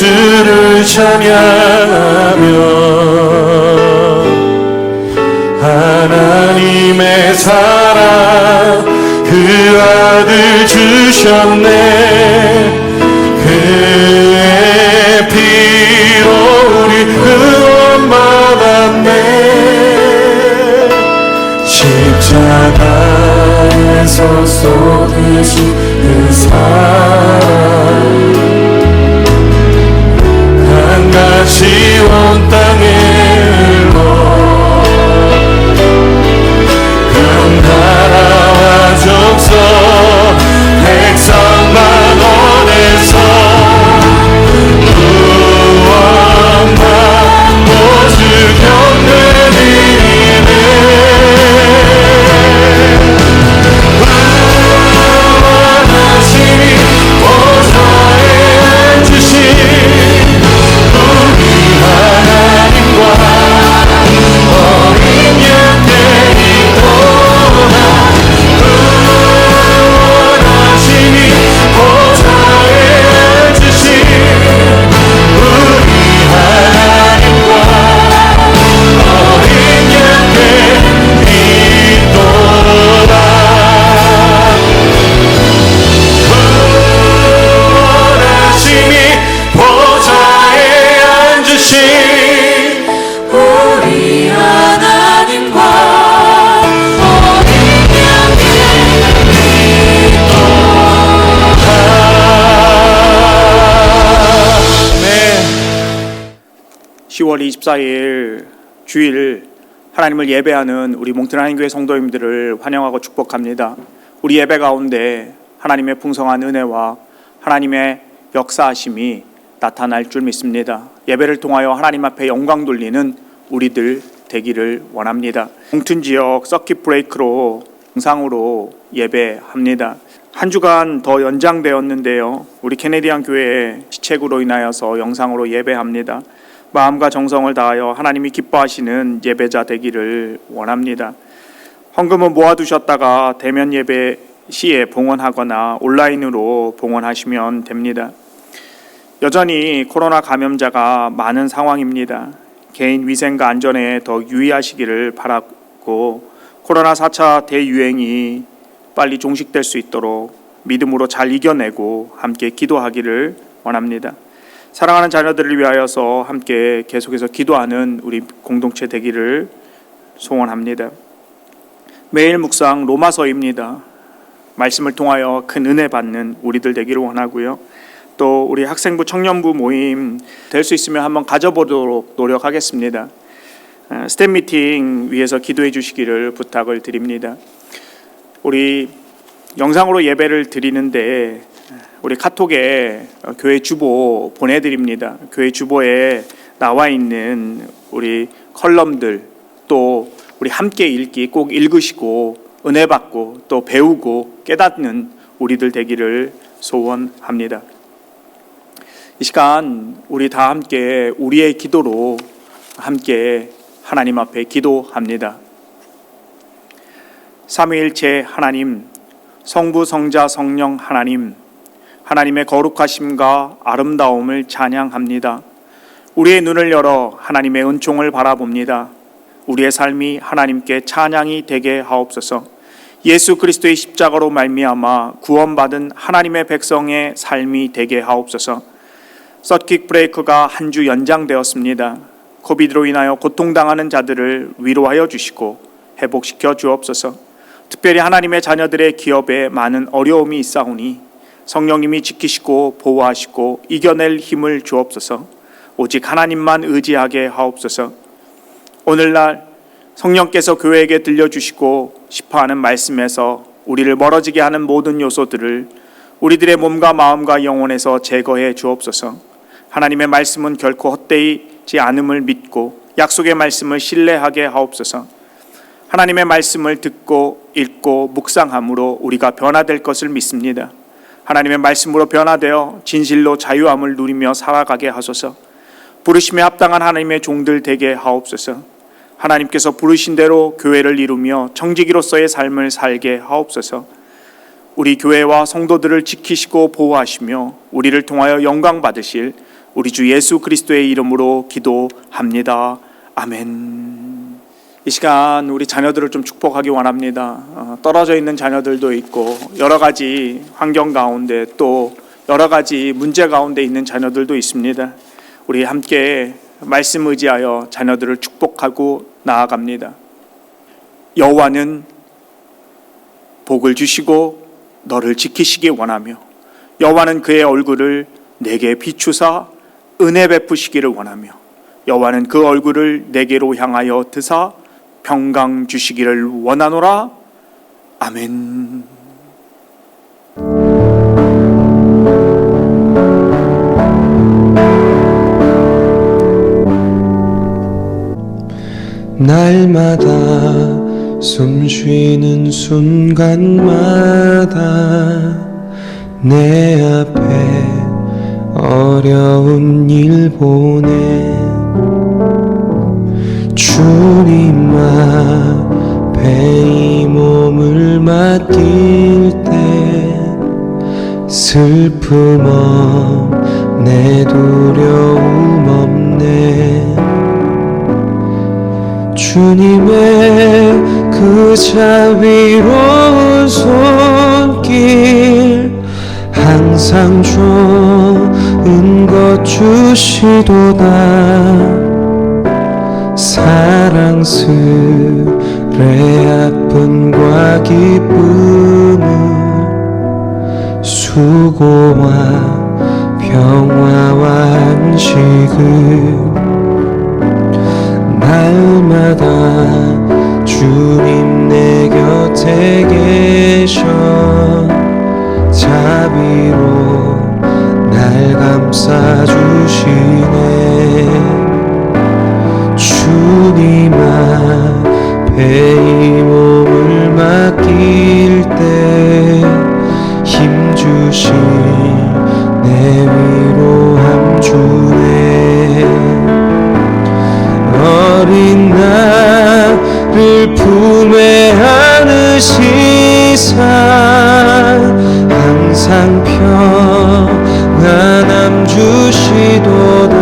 예수를 찬양하며 하나님의 사랑 그 아들 주셨네. 그의 피로 우리 구원 받았네. 십자가에서 쏟으신 그 사랑 한같이 온 땅에 흘러 나라와 족속 백성만 원해서 구원받고 주경는 이름에 구원하시니 보좌에 앉으신 우리 하나님과 어린 양께 이도다. 구원하시니 보좌에 앉으신 우리 하나님과 어린 양께 이도다. 구원하시니 보좌에 앉으신 우리 하나님과 어린 양께 이도다. 네. 10월 24일 주일 하나님을 예배하는 우리 몽튼 하나님교회 성도님들을 환영하고 축복합니다. 우리 예배 가운데 하나님의 풍성한 은혜와 하나님의 역사하심이 나타날 줄 믿습니다. 예배를 통하여 하나님 앞에 영광 돌리는 우리들 되기를 원합니다. 몽튼 지역 서킷 브레이크로 영상으로 예배합니다. 한 주간 더 연장되었는데요. 우리 캐네디안 교회의 시책으로 인하여서 영상으로 예배합니다. 마음과 정성을 다하여 하나님이 기뻐하시는 예배자 되기를 원합니다. 헌금은 모아두셨다가 대면 예배 시에 봉헌하거나 온라인으로 봉헌하시면 됩니다. 여전히 코로나 감염자가 많은 상황입니다. 개인 위생과 안전에 더 유의하시기를 바라고 코로나 4차 대유행이 빨리 종식될 수 있도록 믿음으로 잘 이겨내고 함께 기도하기를 원합니다. 사랑하는 자녀들을 위하여서 함께 계속해서 기도하는 우리 공동체 되기를 소원합니다. 매일 묵상 로마서입니다. 말씀을 통하여 큰 은혜 받는 우리들 되기를 원하고요. 또 우리 학생부 청년부 모임 될 수 있으면 한번 가져보도록 노력하겠습니다. 스텝 미팅 위해서 기도해 주시기를 부탁을 드립니다. 우리 영상으로 예배를 드리는데 우리 카톡에 교회 주보 보내드립니다. 교회 주보에 나와 있는 우리 컬럼들 또 우리 함께 읽기 꼭 읽으시고 은혜 받고 또 배우고 깨닫는 우리들 되기를 소원합니다. 이 시간 우리 다 함께 우리의 기도로 함께 하나님 앞에 기도합니다. 삼위일체 하나님, 성부, 성자, 성령 하나님, 하나님의 거룩하심과 아름다움을 찬양합니다. 우리의 눈을 열어 하나님의 은총을 바라봅니다. 우리의 삶이 하나님께 찬양이 되게 하옵소서. 예수 그리스도의 십자가로 말미암아 구원받은 하나님의 백성의 삶이 되게 하옵소서. 서킷 브레이크가 한 주 연장되었습니다. 코비드로 인하여 고통당하는 자들을 위로하여 주시고 회복시켜 주옵소서. 특별히 하나님의 자녀들의 기업에 많은 어려움이 있사오니 성령님이 지키시고 보호하시고 이겨낼 힘을 주옵소서. 오직 하나님만 의지하게 하옵소서. 오늘날 성령께서 교회에게 들려주시고 싶어하는 말씀에서 우리를 멀어지게 하는 모든 요소들을 우리들의 몸과 마음과 영혼에서 제거해 주옵소서. 하나님의 말씀은 결코 헛되이지 않음을 믿고 약속의 말씀을 신뢰하게 하옵소서. 하나님의 말씀을 듣고 읽고 묵상함으로 우리가 변화될 것을 믿습니다. 하나님의 말씀으로 변화되어 진실로 자유함을 누리며 살아가게 하소서. 부르심에 합당한 하나님의 종들 되게 하옵소서. 하나님께서 부르신 대로 교회를 이루며 청지기로서의 삶을 살게 하옵소서. 우리 교회와 성도들을 지키시고 보호하시며 우리를 통하여 영광 받으실 우리 주 예수 그리스도의 이름으로 기도합니다. 아멘. 이 시간 우리 자녀들을 좀 축복하기 원합니다. 떨어져 있는 자녀들도 있고 여러 가지 환경 가운데 또 여러 가지 문제 가운데 있는 자녀들도 있습니다. 우리 함께 말씀 의지하여 자녀들을 축복하고 나아갑니다. 여호와는 복을 주시고 너를 지키시기 원하며 여호와는 그의 얼굴을 내게 비추사 은혜 베푸시기를 원하며 여호와는 그 얼굴을 내게로 향하여 드사 평강 주시기를 원하노라. 아멘. 날마다 숨 쉬는 순간마다 내 앞에 어려운 일 보내 주님 앞에 이 몸을 맡길 때 슬픔 없네 두려움 없네 주님의 그 자비로운 손길 항상 좋은 것 주시도다 사랑스레 아픔과 기쁨을 수고와 평화와 안식을 날마다 주님 내 곁에 계셔 자비로 날 감싸주시네 주님 앞에 이 몸을 맡길 때 힘주신 내 위로함 주네 어린 나를 품에 안으시사 항상 평안함 주시도다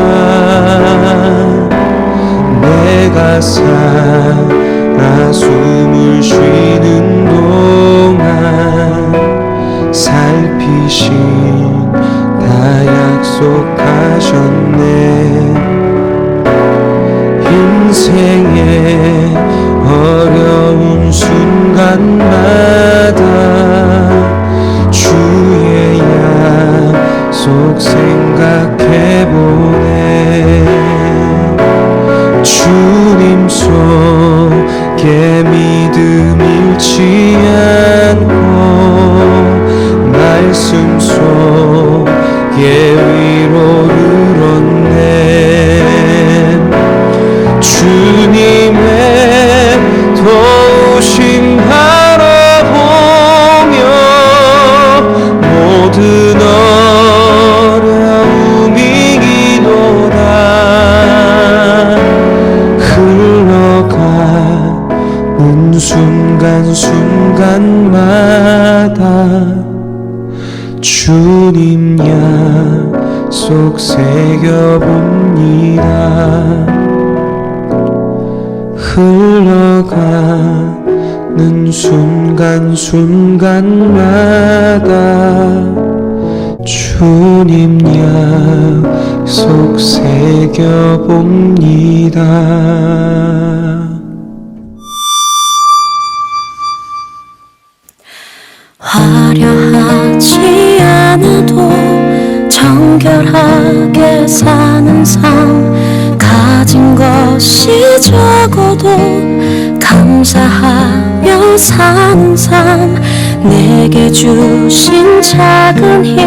내가 살아 숨을 쉬는 동안 살피신 다 약속하셨네 인생의 어려운 순간마다 주의 약속 생각해보네 주님 속에 믿음 잃지 않고 말씀 속에 위로를 얻네 주님의 도우심 바라보며 모든 어려움이 이기노라 흘러가는 순간순간마다 주님 약속 새겨봅니다 흘러가는 순간순간마다 주님 약속 새겨봅니다 화려하지 않아도 정결하게 사는 삶 가진 것이 적어도 감사하며 사는 삶 내게 주신 작은 힘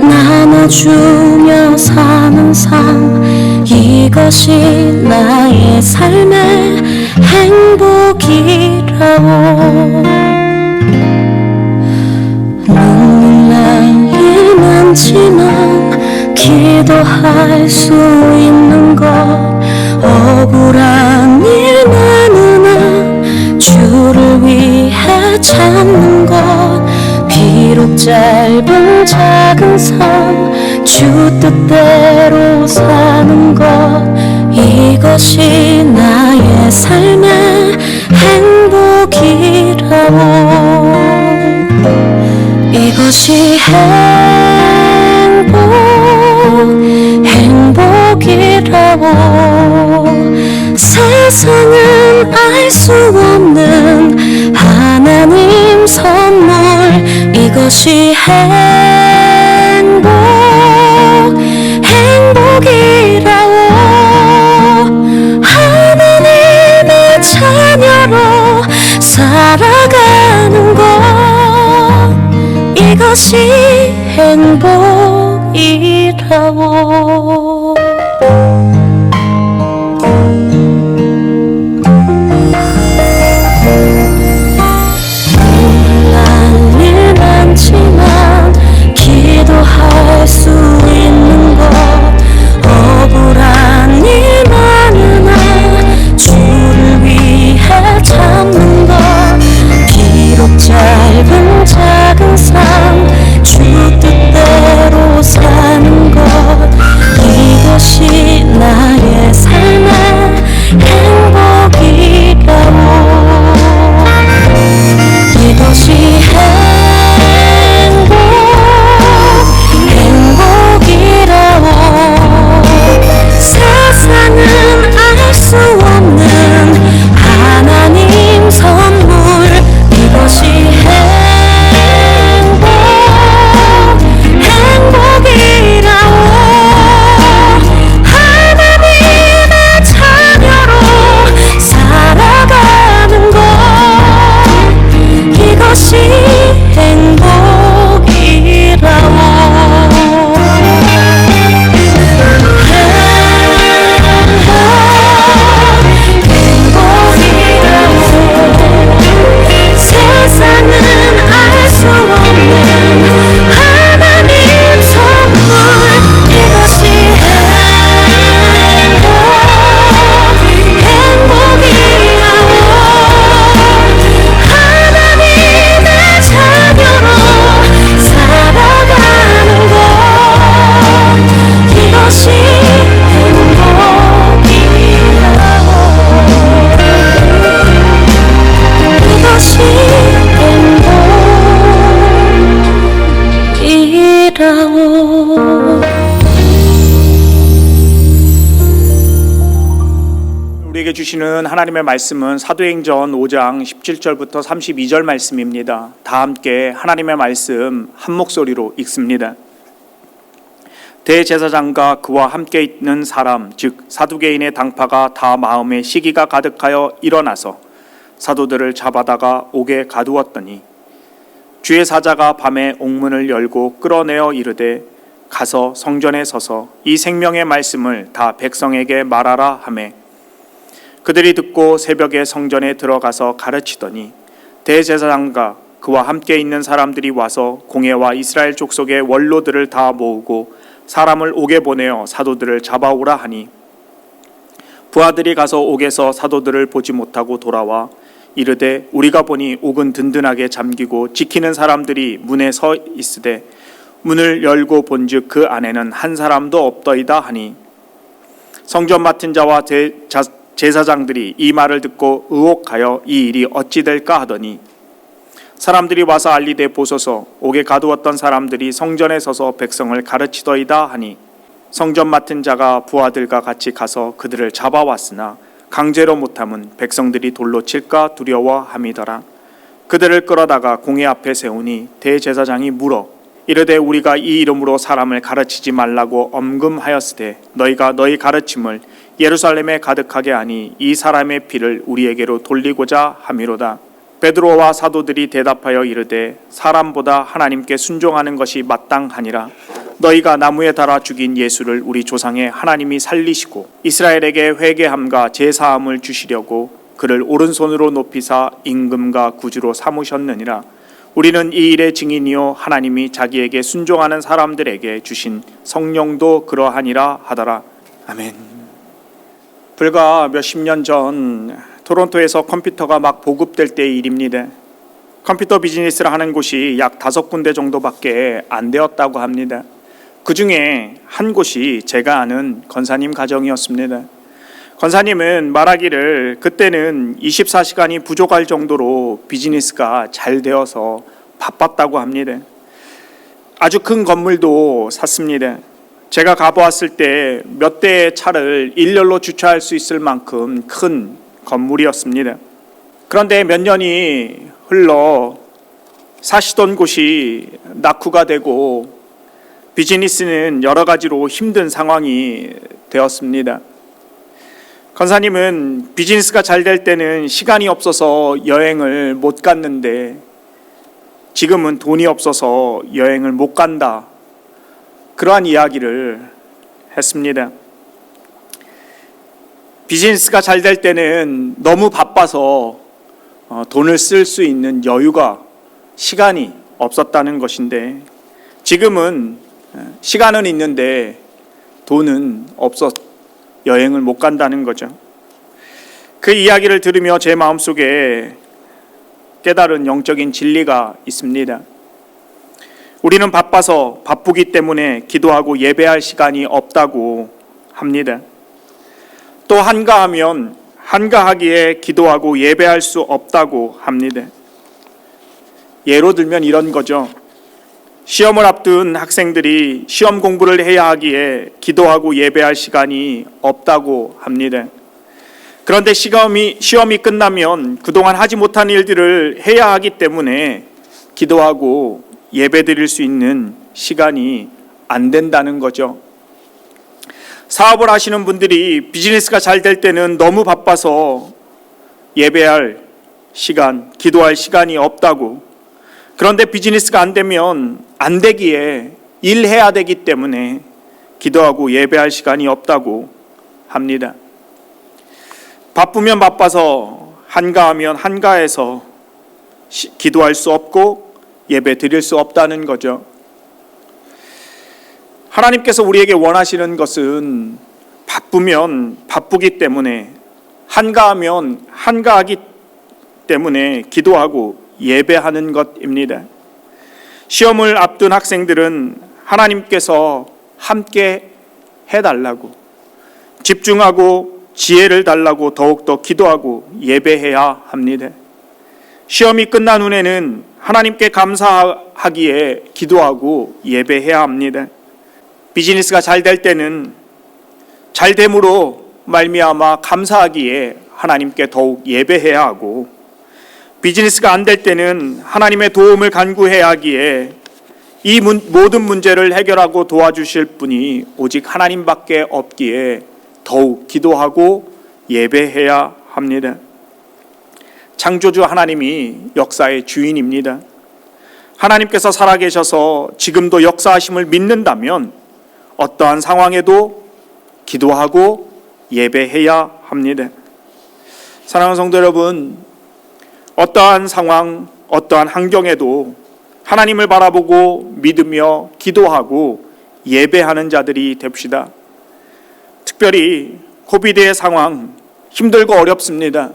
나눠주며 사는 삶 이것이 나의 삶의 행복이라고 눈물 나이 많지만 기도할 수 있는 것 억울한 일 많으나 주를 위해 참는 것 비록 짧은 작은 삶 주 뜻대로 사는 것 이것이 나의 삶의 행복이라고 이것이 행복이라고 세상은 알 수 없는 하나님 선물 이것이 행복이라고 하나님의 자녀로 살아가는 것 이것이 행복이라고 일 많지만 기도할 수 있는 것 억울한 일 많으나 주를 위해 참는 것 비록 짧은 작은 삶 주 뜻대로 사는 것 이것이 나의 삶의 행복이라고 이것이 행복이라고 세상은 알 수 없는 하나님 선물 이것이 행복이라고 하나님의 자녀로 살아가는 것 이것이 세상은 알 수 없는 하나님 선물 이것이 행복이라고 하나님의 자녀로 살아가는 것 이것이 행복이라고 이것이 행복이라고 우리에게 주시는 하나님의 말씀은 사도행전 5장 17절부터 32절 말씀입니다. 다 함께 하나님의 말씀 한 목소리로 읽습니다. 대제사장과 그와 함께 있는 사람 즉 사두개인의 당파가 다 마음에 시기가 가득하여 일어나서 사도들을 잡아다가 옥에 가두었더니 주의 사자가 밤에 옥문을 열고 끌어내어 이르되 가서 성전에 서서 이 생명의 말씀을 다 백성에게 말하라 하매 그들이 듣고 새벽에 성전에 들어가서 가르치더니 대제사장과 그와 함께 있는 사람들이 와서 공회와 이스라엘 족속의 원로들을 다 모으고 사람을 옥에 보내어 사도들을 잡아오라 하니 부하들이 가서 옥에서 사도들을 보지 못하고 돌아와 이르되 우리가 보니 옥은 든든하게 잠기고 지키는 사람들이 문에 서 있으되 문을 열고 본즉 그 안에는 한 사람도 없더이다 하니 성전 맡은 자와 제사장들이 이 말을 듣고 의혹하여 이 일이 어찌 될까 하더니 사람들이 와서 알리되 보소서 옥에 가두었던 사람들이 성전에 서서 백성을 가르치더이다 하니 성전 맡은 자가 부하들과 같이 가서 그들을 잡아왔으나 강제로 못함은 백성들이 돌로 칠까 두려워함이더라. 그들을 끌어다가 공회 앞에 세우니 대제사장이 물어 이르되 우리가 이 이름으로 사람을 가르치지 말라고 엄금하였으되 너희가 너희 가르침을 예루살렘에 가득하게 하니 이 사람의 피를 우리에게로 돌리고자 함이로다. 베드로와 사도들이 대답하여 이르되 사람보다 하나님께 순종하는 것이 마땅하니라. 너희가 나무에 달아 죽인 예수를 우리 조상의 하나님이 살리시고 이스라엘에게 회개함과 제사함을 주시려고 그를 오른손으로 높이사 임금과 구주로 삼으셨느니라. 우리는 이 일의 증인이요 하나님이 자기에게 순종하는 사람들에게 주신 성령도 그러하니라 하더라. 아멘. 불과 몇십 년 전 토론토에서 컴퓨터가 막 보급될 때의 일입니다. 컴퓨터 비즈니스를 하는 곳이 약 5군데 정도밖에 안 되었다고 합니다. 그 중에 한 곳이 제가 아는 권사님 가정이었습니다. 권사님은 말하기를 그때는 24시간이 부족할 정도로 비즈니스가 잘 되어서 바빴다고 합니다. 아주 큰 건물도 샀습니다. 제가 가보았을 때 몇 대의 차를 일렬로 주차할 수 있을 만큼 큰 건물이었습니다. 그런데 몇 년이 흘러 사시던 곳이 낙후가 되고 비즈니스는 여러 가지로 힘든 상황이 되었습니다. 권사님은 비즈니스가 잘 될 때는 시간이 없어서 여행을 못 갔는데 지금은 돈이 없어서 여행을 못 간다. 그러한 이야기를 했습니다. 비즈니스가 잘 될 때는 너무 바빠서 돈을 쓸 수 있는 여유가, 시간이 없었다는 것인데 지금은 시간은 있는데 돈은 없어 여행을 못 간다는 거죠. 그 이야기를 들으며 제 마음속에 깨달은 영적인 진리가 있습니다. 우리는 바쁘기 때문에 기도하고 예배할 시간이 없다고 합니다. 또 한가하면 한가하기에 기도하고 예배할 수 없다고 합니다. 예로 들면 이런 거죠. 시험을 앞둔 학생들이 시험 공부를 해야 하기에 기도하고 예배할 시간이 없다고 합니다. 그런데 시험이 끝나면 그동안 하지 못한 일들을 해야 하기 때문에 기도하고 예배 드릴 수 있는 시간이 안 된다는 거죠. 사업을 하시는 분들이 비즈니스가 잘 될 때는 너무 바빠서 예배할 시간, 기도할 시간이 없다고. 그런데 비즈니스가 안 되면 안 되기에 일해야 되기 때문에 기도하고 예배할 시간이 없다고 합니다. 바쁘면 바빠서 한가하면 한가해서 기도할 수 없고 예배 드릴 수 없다는 거죠. 하나님께서 우리에게 원하시는 것은 바쁘면 바쁘기 때문에, 한가하면 한가하기 때문에 기도하고 예배하는 것입니다. 시험을 앞둔 학생들은 하나님께서 함께 해달라고, 집중하고 지혜를 달라고 더욱더 기도하고 예배해야 합니다. 시험이 끝난 후에는 하나님께 감사하기에 기도하고 예배해야 합니다. 비즈니스가 잘 될 때는 잘 됨으로 말미암아 감사하기에 하나님께 더욱 예배해야 하고, 비즈니스가 안 될 때는 하나님의 도움을 간구해야 하기에 이 모든 문제를 해결하고 도와주실 분이 오직 하나님밖에 없기에 더욱 기도하고 예배해야 합니다. 창조주 하나님이 역사의 주인입니다. 하나님께서 살아계셔서 지금도 역사하심을 믿는다면 어떠한 상황에도 기도하고 예배해야 합니다. 사랑하는 성도 여러분, 어떠한 상황, 어떠한 환경에도 하나님을 바라보고 믿으며 기도하고 예배하는 자들이 됩시다. 특별히 코비드의 상황 힘들고 어렵습니다.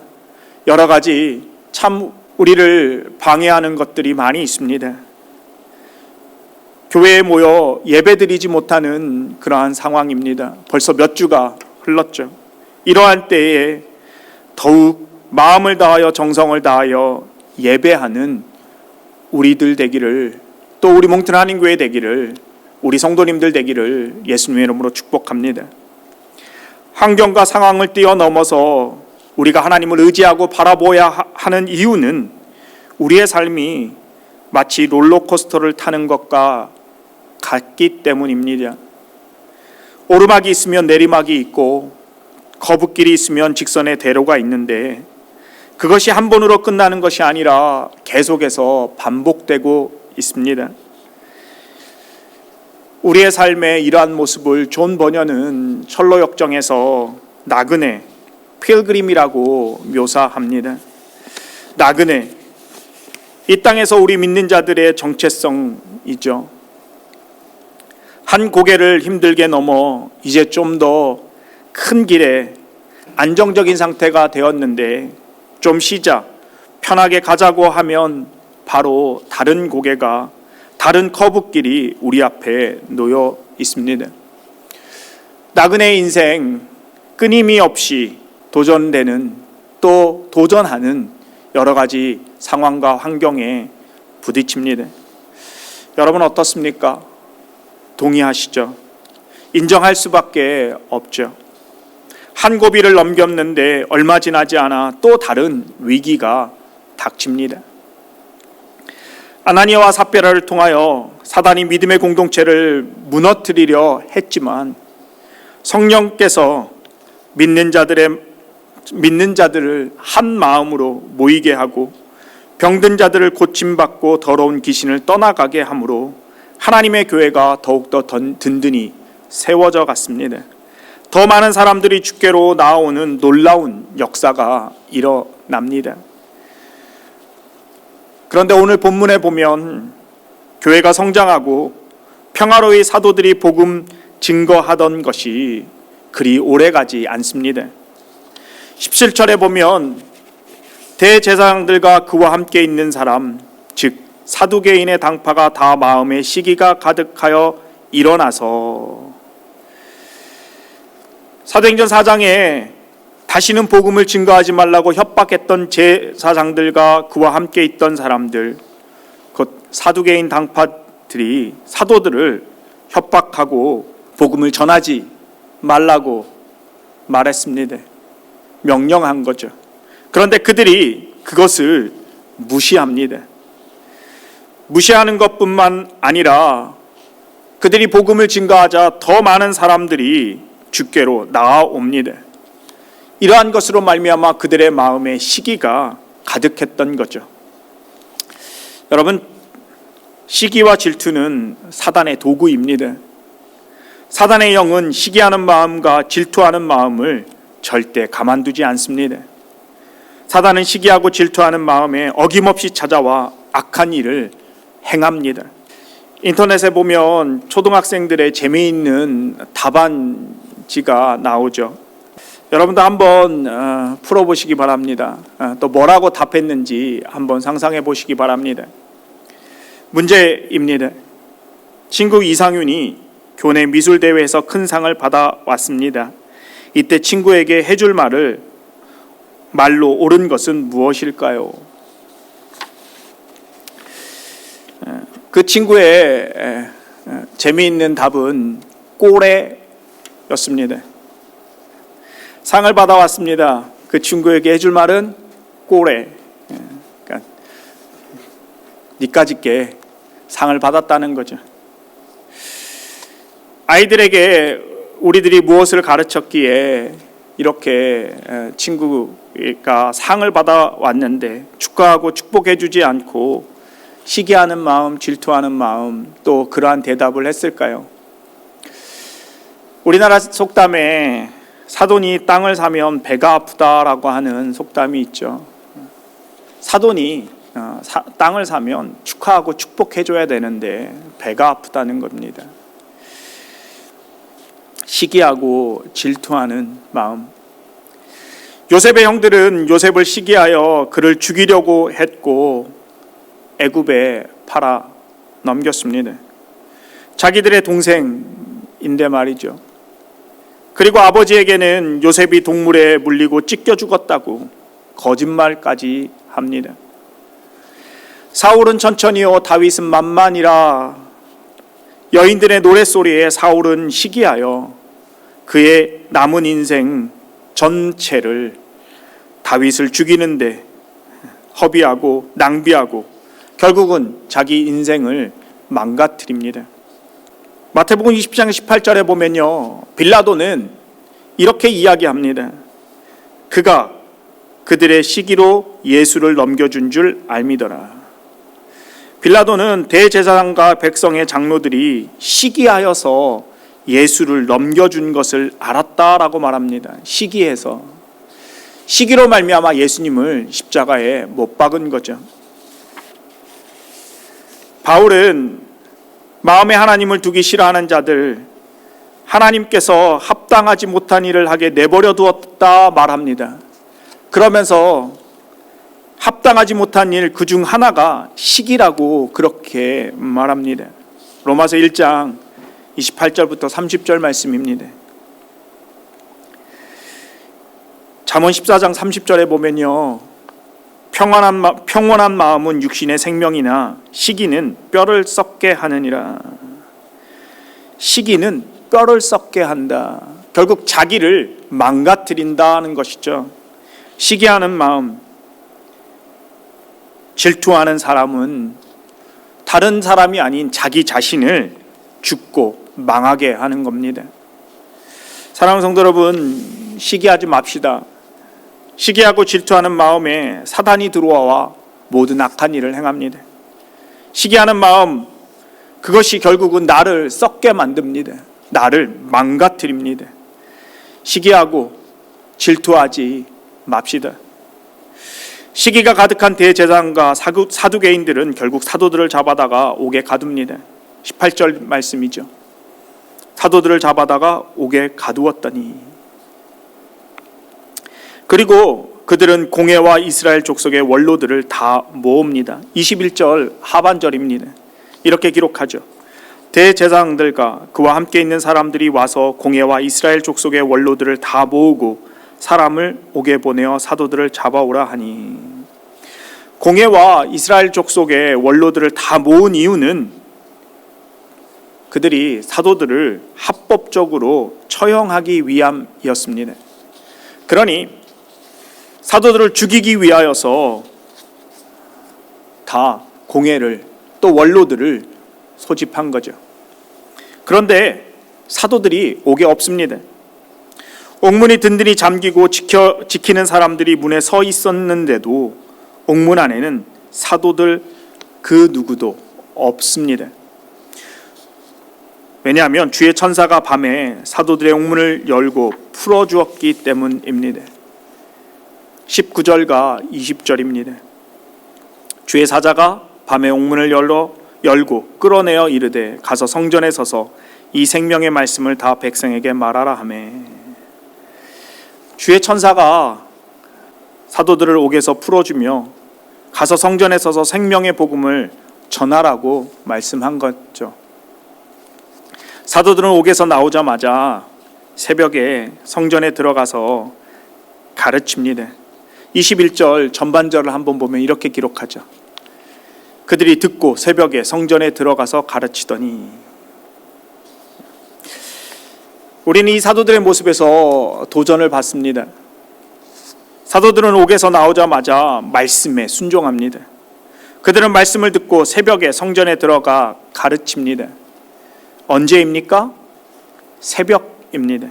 여러 가지 참 우리를 방해하는 것들이 많이 있습니다. 교회에 모여 예배드리지 못하는 그러한 상황입니다. 벌써 몇 주가 흘렀죠. 이러한 때에 더욱 마음을 다하여 정성을 다하여 예배하는 우리들 되기를, 또 우리 몽튼 한인교회 되기를, 우리 성도님들 되기를 예수님의 이름으로 축복합니다. 환경과 상황을 뛰어넘어서 우리가 하나님을 의지하고 바라보아야 하는 이유는 우리의 삶이 마치 롤러코스터를 타는 것과 같기 때문입니다. 오르막이 있으면 내리막이 있고 거북길이 있으면 직선의 대로가 있는데 그것이 한 번으로 끝나는 것이 아니라 계속해서 반복되고 있습니다. 우리의 삶의 이러한 모습을 존 버녀는 철로 역정에서 나그네, 필그림이라고 묘사합니다. 나그네, 이 땅에서 우리 믿는 자들의 정체성이죠. 한 고개를 힘들게 넘어 이제 좀 더 큰 길에 안정적인 상태가 되었는데 좀 쉬자, 편하게 가자고 하면 바로 다른 고개가, 다른 커브길이 우리 앞에 놓여 있습니다. 나그네 인생 끊임이 없이 도전되는 또 도전하는 여러 가지 상황과 환경에 부딪힙니다. 여러분 어떻습니까? 동의하시죠? 인정할 수밖에 없죠. 한 고비를 넘겼는데 얼마 지나지 않아 또 다른 위기가 닥칩니다. 아나니아와 삽비라를 통하여 사단이 믿음의 공동체를 무너뜨리려 했지만 성령께서 믿는 자들을 한 마음으로 모이게 하고 병든 자들을 고침받고 더러운 귀신을 떠나가게 함으로 하나님의 교회가 더욱더 든든히 세워져 갔습니다. 더 많은 사람들이 주께로 나아오는 놀라운 역사가 일어납니다. 그런데 오늘 본문에 보면 교회가 성장하고 평화로이 사도들이 복음 증거하던 것이 그리 오래가지 않습니다. 17절에 보면 대제사장들과 그와 함께 있는 사람, 즉 사두개인의 당파가 다 마음에 시기가 가득하여 일어나서, 사도행전 4장에 다시는 복음을 증거하지 말라고 협박했던 제사장들과 그와 함께 있던 사람들, 곧 사두개인 당파들이 사도들을 협박하고 복음을 전하지 말라고 말했습니다. 명령한 거죠. 그런데 그들이 그것을 무시합니다. 무시하는 것뿐만 아니라 그들이 복음을 증거하자 더 많은 사람들이 주께로 나아옵니다. 이러한 것으로 말미암아 그들의 마음에 시기가 가득했던 거죠. 여러분, 시기와 질투는 사단의 도구입니다. 사단의 영은 시기하는 마음과 질투하는 마음을 절대 가만두지 않습니다. 사단은 시기하고 질투하는 마음에 어김없이 찾아와 악한 일을 행합니다. 인터넷에 보면 초등학생들의 재미있는 답안지가 나오죠. 여러분도 한번 풀어보시기 바랍니다. 또 뭐라고 답했는지 한번 상상해 보시기 바랍니다. 문제입니다. 친구 이상윤이 교내 미술대회에서 큰 상을 받아왔습니다. 이때 친구에게 해줄 말로 옳은 것은 무엇일까요? 그 친구의 재미있는 답은 꼬레였습니다. 상을 받아왔습니다. 그 친구에게 해줄 말은 꼬레. 그러니까 니까짓게 상을 받았다는 거죠. 아이들에게 우리들이 무엇을 가르쳤기에 이렇게 친구가 상을 받아왔는데 축하하고 축복해주지 않고 시기하는 마음, 질투하는 마음, 또 그러한 대답을 했을까요? 우리나라 속담에 사돈이 땅을 사면 배가 아프다라고 하는 속담이 있죠. 사돈이 땅을 사면 축하하고 축복해줘야 되는데 배가 아프다는 겁니다. 시기하고 질투하는 마음. 요셉의 형들은 요셉을 시기하여 그를 죽이려고 했고 애굽에 팔아 넘겼습니다. 자기들의 동생인데 말이죠. 그리고 아버지에게는 요셉이 동물에 물리고 찢겨 죽었다고 거짓말까지 합니다. 사울은 천천히요 다윗은 만만이라. 여인들의 노랫소리에 사울은 시기하여 그의 남은 인생 전체를 다윗을 죽이는데 허비하고 낭비하고 결국은 자기 인생을 망가뜨립니다. 마태복음 20장 18절에 보면요, 빌라도는 이렇게 이야기합니다. 그가 그들의 시기로 예수를 넘겨준 줄 알미더라. 빌라도는 대제사장과 백성의 장로들이 시기하여서 예수를 넘겨준 것을 알았다라고 말합니다. 시기해서. 시기로 말미암아 예수님을 십자가에 못 박은 거죠. 바울은 마음에 하나님을 두기 싫어하는 자들, 하나님께서 합당하지 못한 일을 하게 내버려 두었다 말합니다. 그러면서 합당하지 못한 일 그 중 하나가 시기라고 그렇게 말합니다. 로마서 1장 28절부터 30절 말씀입니다. 잠언 14장 30절에 보면요, 평온한 마음은 육신의 생명이나 시기는 뼈를 썩게 하느니라. 시기는 뼈를 썩게 한다. 결국 자기를 망가뜨린다는 것이죠. 시기하는 마음, 질투하는 사람은 다른 사람이 아닌 자기 자신을 죽고 망하게 하는 겁니다. 사랑하는 성도 여러분, 시기하지 맙시다. 시기하고 질투하는 마음에 사단이 들어와 모든 악한 일을 행합니다. 시기하는 마음, 그것이 결국은 나를 썩게 만듭니다. 나를 망가뜨립니다. 시기하고 질투하지 맙시다. 시기가 가득한 대제사장과 사두개인들은 결국 사도들을 잡아다가 옥에 가둡니다. 18절 말씀이죠. 사도들을 잡아다가 옥에 가두었더니, 그리고 그들은 공회와 이스라엘 족속의 원로들을 다 모읍니다. 21절 하반절입니다. 이렇게 기록하죠. 대제사장들과 그와 함께 있는 사람들이 와서 공회와 이스라엘 족속의 원로들을 다 모으고 사람을 옥에 보내어 사도들을 잡아오라 하니, 공회와 이스라엘 족속의 원로들을 다 모은 이유는 그들이 사도들을 합법적으로 처형하기 위함이었습니다. 그러니 사도들을 죽이기 위하여서 다 공회를, 또 원로들을 소집한 거죠. 그런데 사도들이 옥에 없습니다. 옥문이 든든히 잠기고 지키는 사람들이 문에 서 있었는데도 옥문 안에는 사도들 그 누구도 없습니다. 왜냐하면 주의 천사가 밤에 사도들의 옥문을 열고 풀어주었기 때문입니다. 19절과 20절입니다. 주의 사자가 밤에 옥문을 열고 끌어내어 이르되 가서 성전에 서서 이 생명의 말씀을 다 백성에게 말하라 하매, 주의 천사가 사도들을 옥에서 풀어주며 가서 성전에 서서 생명의 복음을 전하라고 말씀한 거죠. 사도들은 옥에서 나오자마자 새벽에 성전에 들어가서 가르칩니다. 21절 전반절을 한번 보면 이렇게 기록하죠. 그들이 듣고 새벽에 성전에 들어가서 가르치더니, 우리는 이 사도들의 모습에서 도전을 받습니다. 사도들은 옥에서 나오자마자 말씀에 순종합니다. 그들은 말씀을 듣고 새벽에 성전에 들어가 가르칩니다. 언제입니까? 새벽입니다.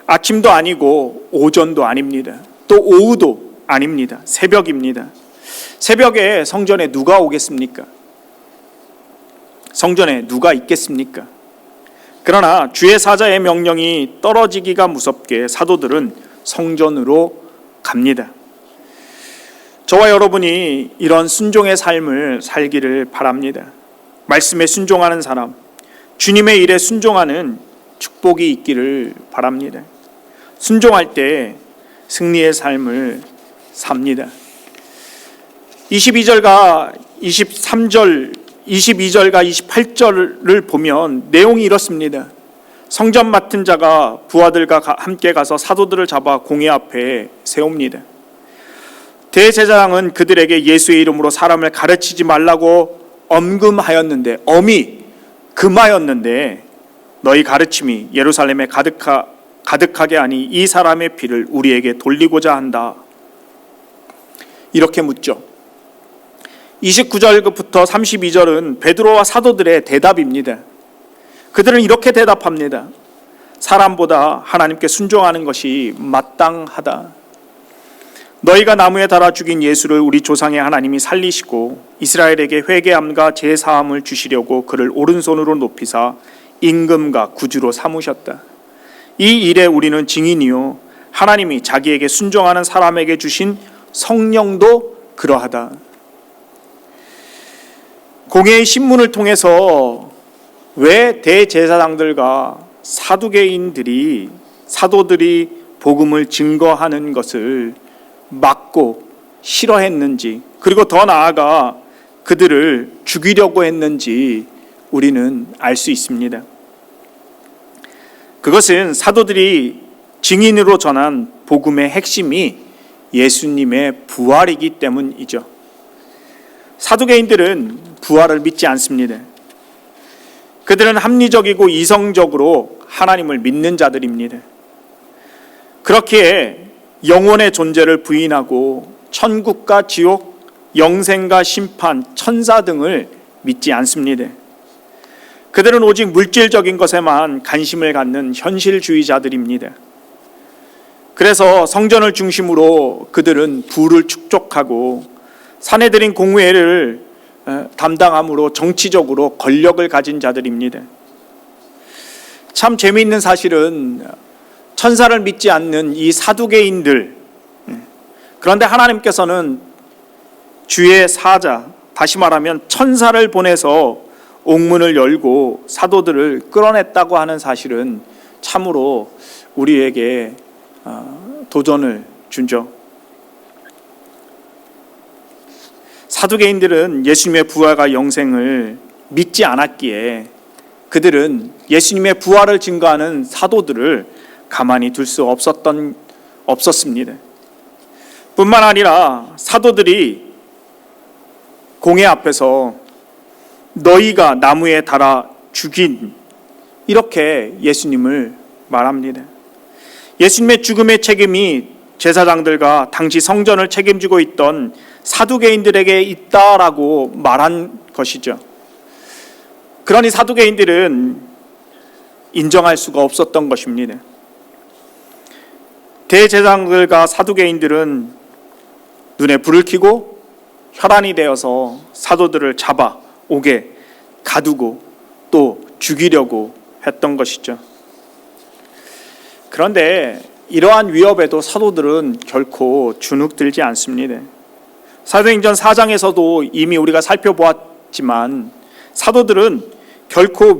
아침도 아니고 오전도 아닙니다. 또 오후도 아닙니다. 새벽입니다. 새벽에 성전에 누가 오겠습니까? 성전에 누가 있겠습니까? 그러나 주의 사자의 명령이 떨어지기가 무섭게 사도들은 성전으로 갑니다. 저와 여러분이 이런 순종의 삶을 살기를 바랍니다. 말씀에 순종하는 사람, 주님의 일에 순종하는 축복이 있기를 바랍니다. 순종할 때 승리의 삶을 삽니다. 22절과 23절, 22절과 28절을 보면 내용이 이렇습니다. 성전 맡은 자가 부하들과 함께 가서 사도들을 잡아 공회 앞에 세웁니다. 대제사장은 그들에게 예수의 이름으로 사람을 가르치지 말라고 엄금하였는데, 엄히 금하였는데, 너희 가르침이 예루살렘에 가득하게 하니 이 사람의 피를 우리에게 돌리고자 한다. 이렇게 묻죠. 29절부터 32절은 베드로와 사도들의 대답입니다. 그들은 이렇게 대답합니다. 사람보다 하나님께 순종하는 것이 마땅하다. 너희가 나무에 달아 죽인 예수를 우리 조상의 하나님이 살리시고 이스라엘에게 회개함과 제사함을 주시려고 그를 오른손으로 높이사 임금과 구주로 삼으셨다. 이 일에 우리는 증인이요 하나님이 자기에게 순종하는 사람에게 주신 성령도 그러하다. 공회의 신문을 통해서 왜 대제사장들과 사두개인들이, 사도들이 복음을 증거하는 것을 막고 싫어했는지, 그리고 더 나아가 그들을 죽이려고 했는지 우리는 알 수 있습니다. 그것은 사도들이 증인으로 전한 복음의 핵심이 예수님의 부활이기 때문이죠. 사두개인들은 부활을 믿지 않습니다. 그들은 합리적이고 이성적으로 하나님을 믿는 자들입니다. 그렇기에 영혼의 존재를 부인하고 천국과 지옥, 영생과 심판, 천사 등을 믿지 않습니다. 그들은 오직 물질적인 것에만 관심을 갖는 현실주의자들입니다. 그래서 성전을 중심으로 그들은 부를 축적하고 사내들인 공회를 담당함으로 정치적으로 권력을 가진 자들입니다. 참 재미있는 사실은 천사를 믿지 않는 이 사두개인들, 그런데 하나님께서는 주의 사자, 다시 말하면 천사를 보내서 옥문을 열고 사도들을 끌어냈다고 하는 사실은 참으로 우리에게 도전을 주죠. 사두개인들은 예수님의 부활과 영생을 믿지 않았기에 그들은 예수님의 부활을 증거하는 사도들을 가만히 둘 수 없었습니다. 뿐만 아니라 사도들이 공회 앞에서 너희가 나무에 달아 죽인, 이렇게 예수님을 말합니다. 예수님의 죽음의 책임이 제사장들과 당시 성전을 책임지고 있던 사두개인들에게 있다라고 말한 것이죠. 그러니 사두개인들은 인정할 수가 없었던 것입니다. 대제사장들과 사두개인들은 눈에 불을 켜고 혈안이 되어서 사도들을 잡아 옥에 가두고 또 죽이려고 했던 것이죠. 그런데 이러한 위협에도 사도들은 결코 주눅들지 않습니다. 사도행전 4장에서도 이미 우리가 살펴보았지만 사도들은 결코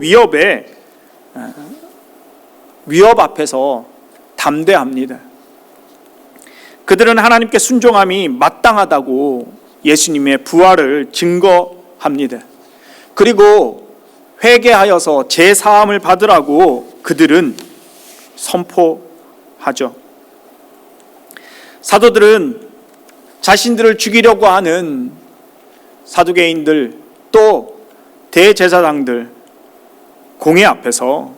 위협 앞에서 담대합니다. 그들은 하나님께 순종함이 마땅하다고 예수님의 부활을 증거합니다. 그리고 회개하여서 제사함을 받으라고 그들은 선포하죠. 사도들은 자신들을 죽이려고 하는 사두개인들 또 대제사장들 공회 앞에서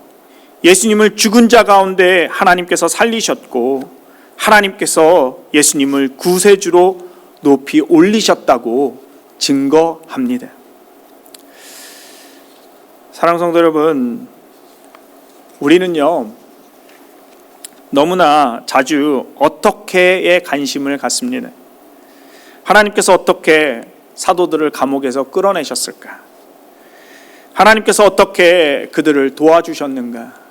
예수님을 죽은 자 가운데 하나님께서 살리셨고 하나님께서 예수님을 구세주로 높이 올리셨다고 증거합니다. 사랑하는 성도 여러분, 우리는요 너무나 자주 어떻게에 관심을 갖습니다. 하나님께서 어떻게 사도들을 감옥에서 끌어내셨을까? 하나님께서 어떻게 그들을 도와주셨는가?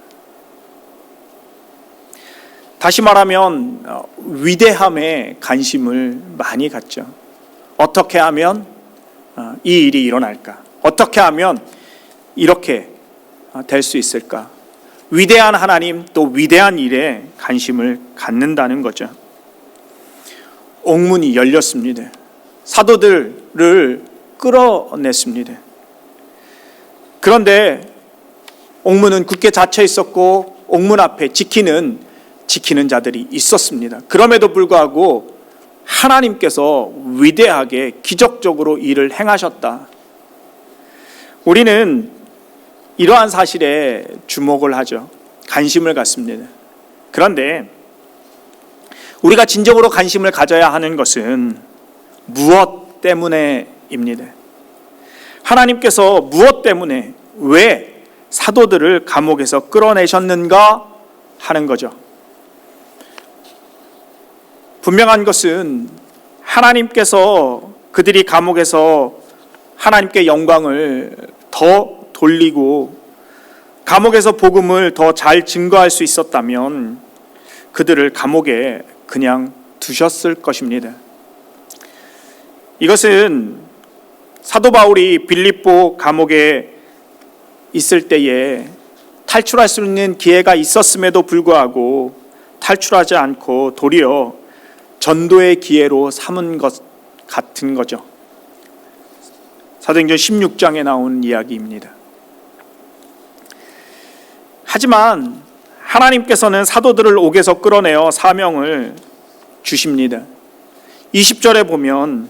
다시 말하면 위대함에 관심을 많이 갖죠. 어떻게 하면 이 일이 일어날까? 어떻게 하면 이렇게 될 수 있을까? 위대한 하나님 또 위대한 일에 관심을 갖는다는 거죠. 옥문이 열렸습니다. 사도들을 끌어냈습니다. 그런데 옥문은 굳게 닫혀 있었고 옥문 앞에 지키는 자들이 있었습니다. 그럼에도 불구하고 하나님께서 위대하게 기적적으로 일을 행하셨다. 우리는 이러한 사실에 주목을 하죠. 관심을 갖습니다. 그런데 우리가 진정으로 관심을 가져야 하는 것은 무엇 때문에입니다. 하나님께서 무엇 때문에 왜 사도들을 감옥에서 끌어내셨는가 하는 거죠. 분명한 것은 하나님께서 그들이 감옥에서 하나님께 영광을 더 돌리고 감옥에서 복음을 더 잘 증거할 수 있었다면 그들을 감옥에 그냥 두셨을 것입니다. 이것은 사도 바울이 빌립보 감옥에 있을 때에 탈출할 수 있는 기회가 있었음에도 불구하고 탈출하지 않고 도리어 전도의 기회로 삼은 것 같은 거죠. 사도행전 16장에 나온 이야기입니다. 하지만 하나님께서는 사도들을 옥에서 끌어내어 사명을 주십니다. 20절에 보면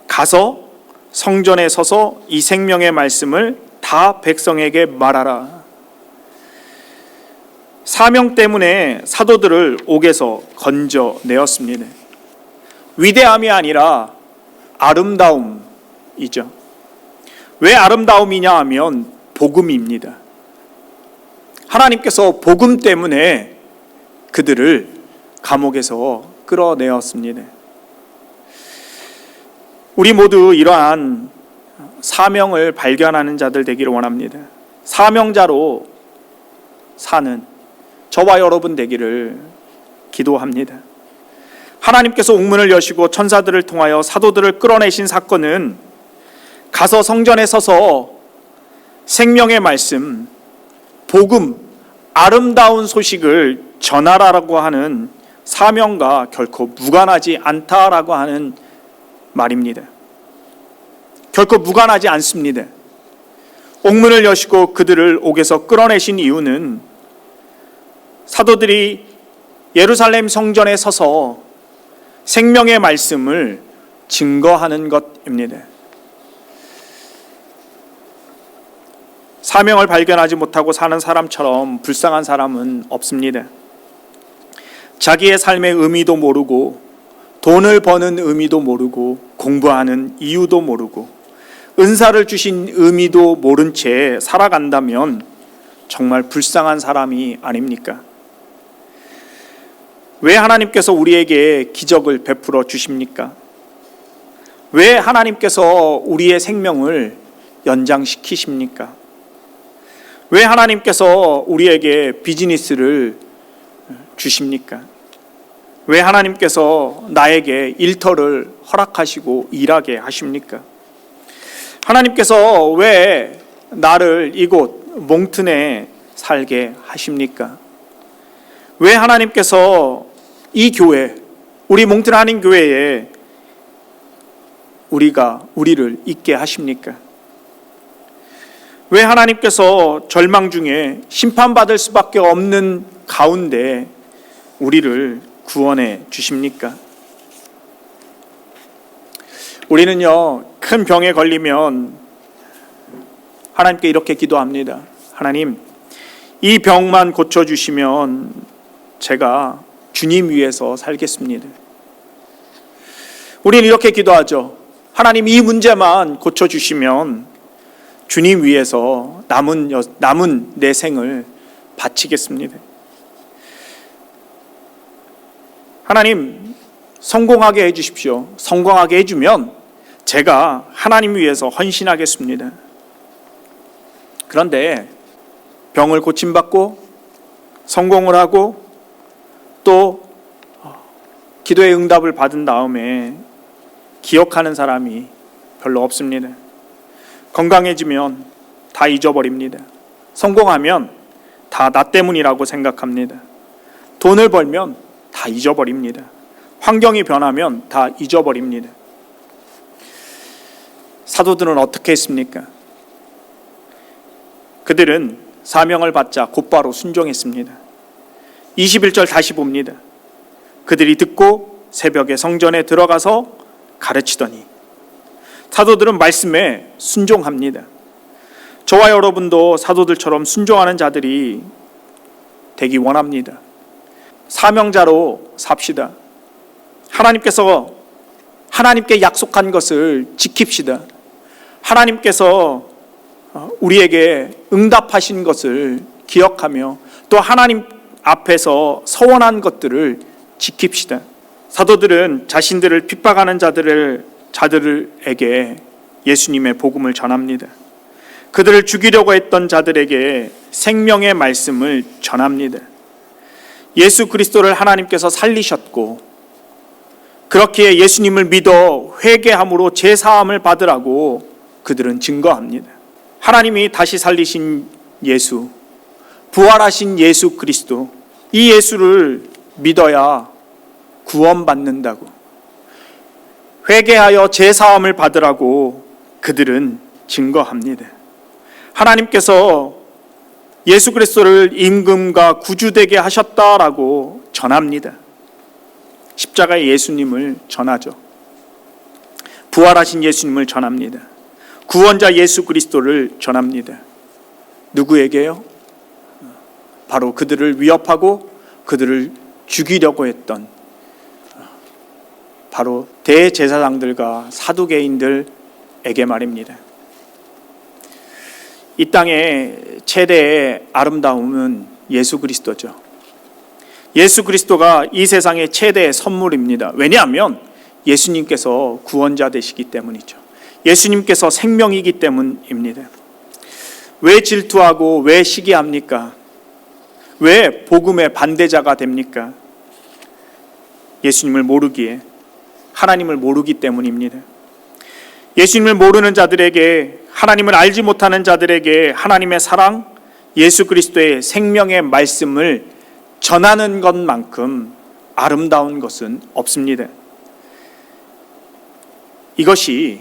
가서 성전에 서서 이 생명의 말씀을 다 백성에게 말하라. 사명 때문에 사도들을 옥에서 건져내었습니다. 위대함이 아니라 아름다움이죠. 왜 아름다움이냐 하면 복음입니다. 하나님께서 복음 때문에 그들을 감옥에서 끌어내었습니다. 우리 모두 이러한 사명을 발견하는 자들 되기를 원합니다. 사명자로 사는 저와 여러분 되기를 기도합니다. 하나님께서 옥문을 여시고 천사들을 통하여 사도들을 끌어내신 사건은 가서 성전에 서서 생명의 말씀, 복음, 아름다운 소식을 전하라고 하는 사명과 결코 무관하지 않다라고 하는 말입니다. 결코 무관하지 않습니다. 옥문을 여시고 그들을 옥에서 끌어내신 이유는 사도들이 예루살렘 성전에 서서 생명의 말씀을 증거하는 것입니다. 사명을 발견하지 못하고 사는 사람처럼 불쌍한 사람은 없습니다. 자기의 삶의 의미도 모르고 돈을 버는 의미도 모르고 공부하는 이유도 모르고 은사를 주신 의미도 모른 채 살아간다면 정말 불쌍한 사람이 아닙니까? 왜 하나님께서 우리에게 기적을 베풀어 주십니까? 왜 하나님께서 우리의 생명을 연장시키십니까? 왜 하나님께서 우리에게 비즈니스를 주십니까? 왜 하나님께서 나에게 일터를 허락하시고 일하게 하십니까? 하나님께서 왜 나를 이곳 몽튼에 살게 하십니까? 왜 하나님께서 이 교회, 우리 몽튼 한인교회에 우리를 있게 하십니까? 왜 하나님께서 절망 중에 심판받을 수밖에 없는 가운데 우리를 구원해 주십니까? 우리는요, 큰 병에 걸리면 하나님께 이렇게 기도합니다. 하나님, 이 병만 고쳐주시면 제가 주님 위해서 살겠습니다. 우리는 이렇게 기도하죠. 하나님, 이 문제만 고쳐주시면 주님 위해서 남은 내 생을 바치겠습니다. 하나님, 성공하게 해주십시오. 성공하게 해주면 제가 하나님 위해서 헌신하겠습니다. 그런데 병을 고침받고 성공을 하고 또 기도의 응답을 받은 다음에 기억하는 사람이 별로 없습니다. 건강해지면 다 잊어버립니다. 성공하면 다 나 때문이라고 생각합니다. 돈을 벌면 다 잊어버립니다. 환경이 변하면 다 잊어버립니다. 사도들은 어떻게 했습니까? 그들은 사명을 받자 곧바로 순종했습니다. 21절 다시 봅니다. 그들이 듣고 새벽에 성전에 들어가서 가르치더니 사도들은 말씀에 순종합니다. 저와 여러분도 사도들처럼 순종하는 자들이 되기 원합니다. 사명자로 삽시다. 하나님께 약속한 것을 지킵시다. 하나님께서 우리에게 응답하신 것을 기억하며 또 하나님 앞에서 서원한 것들을 지킵시다. 사도들은 자신들을 핍박하는 자들에게 예수님의 복음을 전합니다. 그들을 죽이려고 했던 자들에게 생명의 말씀을 전합니다. 예수 그리스도를 하나님께서 살리셨고 그렇기에 예수님을 믿어 회개함으로 제사함을 받으라고 그들은 증거합니다. 하나님이 다시 살리신 예수, 부활하신 예수 그리스도, 이 예수를 믿어야 구원받는다고, 회개하여 제사함을 받으라고 그들은 증거합니다. 하나님께서 예수 그리스도를 임금과 구주되게 하셨다라고 전합니다. 십자가의 예수님을 전하죠. 부활하신 예수님을 전합니다. 구원자 예수 그리스도를 전합니다. 누구에게요? 바로 그들을 위협하고 그들을 죽이려고 했던 바로 대제사장들과 사두개인들에게 말입니다. 이 땅의 최대의 아름다움은 예수 그리스도죠. 예수 그리스도가 이 세상의 최대의 선물입니다. 왜냐하면 예수님께서 구원자 되시기 때문이죠. 예수님께서 생명이기 때문입니다. 왜 질투하고 왜 시기합니까? 왜 복음의 반대자가 됩니까? 예수님을 모르기에, 하나님을 모르기 때문입니다. 예수님을 모르는 자들에게, 하나님을 알지 못하는 자들에게 하나님의 사랑, 예수 그리스도의 생명의 말씀을 전하는 것만큼 아름다운 것은 없습니다. 이것이